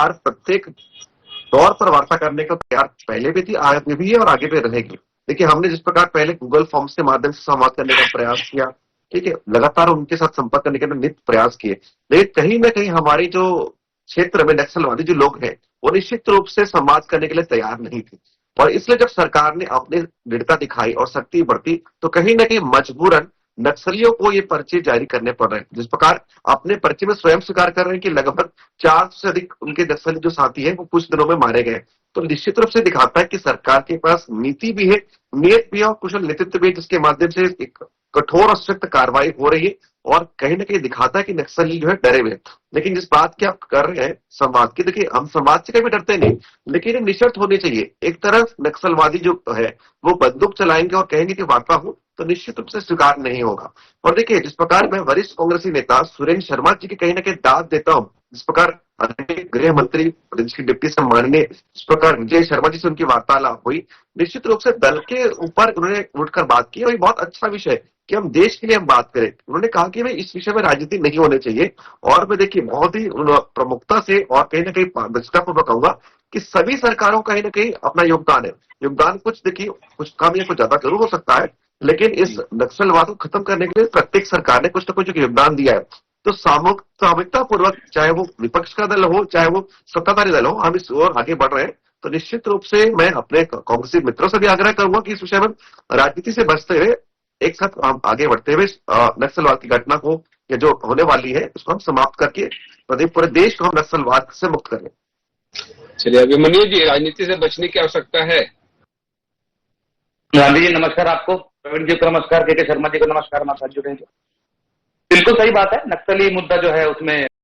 सरकार प्रत्येक तौर पर वार्ता करने को तैयार पहले भी थी, आगे भी है और आगे भी रहेगी। देखिए, हमने जिस प्रकार पहले गूगल फॉर्म्स के माध्यम से संवाद करने का प्रयास किया, ठीक है, लगातार उनके साथ संपर्क करने के नित्य प्रयास किए, लेकिन कहीं ना कहीं हमारी जो क्षेत्र में नक्सलवादी जो लोग हैं, वो निश्चित रूप से संवाद करने के लिए तैयार नहीं थे। और इसलिए जब सरकार ने अपनी दृढ़ता दिखाई और शक्ति बढ़ती, तो कहीं ना कहीं मजबूरन नक्सलियों को ये पर्चे जारी करने पड़ रहे हैं। जिस प्रकार अपने पर्चे में स्वयं स्वीकार कर रहे हैं कि लगभग 400 से अधिक उनके नक्सली जो साथी हैं वो कुछ दिनों में मारे गए। तो निश्चित रूप से दिखाता है कि सरकार के पास नीति भी है, नियत भी है और कुशल नेतृत्व भी है, जिसके माध्यम से एक कठोर और सख्त कार्रवाई हो रही है। और कहीं ना कहीं दिखाता है कि नक्सली जो है डरे हुए हैं। लेकिन जिस बात की आप कर रहे हैं संवाद की, देखिए हम समाज से कभी डरते नहीं, लेकिन ये निश्चित होनी चाहिए। एक तरफ नक्सलवादी जो है वो बंदूक चलाएंगे और कहेंगे कि वार्ता हो, तो निश्चित रूप से स्वीकार नहीं होगा। और देखिए, जिस प्रकार मैं वरिष्ठ कांग्रेसी नेता सुरेंद्र शर्मा जी की कहीं ना कहीं दाद देता हूं, जिस प्रकार गृह मंत्री प्रदेश की डिप्टी सम्माननीय जिस प्रकार विजय शर्मा जी से उनकी वार्तालाप हुई, निश्चित रूप से दल के ऊपर उन्होंने उठकर बात की और ये बहुत अच्छा विषय है कि हम देश के लिए हम बात करें। उन्होंने कहा कि भाई इस विषय में राजनीति नहीं होनी चाहिए। और मैं देखिए बहुत ही प्रमुखता से और कहीं ना कहीं निष्ठापूर्वक कहूंगा कि सभी सरकारों का कहीं ना कहीं अपना योगदान है। योगदान कुछ देखिए, कुछ कम या कुछ ज्यादा जरूर हो सकता है, लेकिन इस नक्सलवाद को खत्म करने के लिए प्रत्येक सरकार ने कुछ ना कुछ योगदान दिया है। तो सामूहिकता पूर्वक, चाहे वो विपक्ष का दल हो चाहे वो सत्ताधारी दल हो, हम इस ओर आगे बढ़ रहे हैं। तो निश्चित रूप से मैं अपने कांग्रेसी मित्रों से भी आग्रह करूंगा कि इस विषय में राजनीति से बचते हुए एक साथ हम आगे बढ़ते हुए नक्सलवाद की घटना को या जो होने वाली है उसको हम समाप्त करके पूरे देश को हम नक्सलवाद से मुक्त करें। चलिए, अभिमन्यु जी, राजनीति से बचने की आवश्यकता है। गांधी जी नमस्कार आपको, प्रवीण जी को नमस्कार, के शर्मा जी को नमस्कार, हमारे साथ जुड़े हैं। बिल्कुल सही बात है, नक्सली मुद्दा जो है उसमें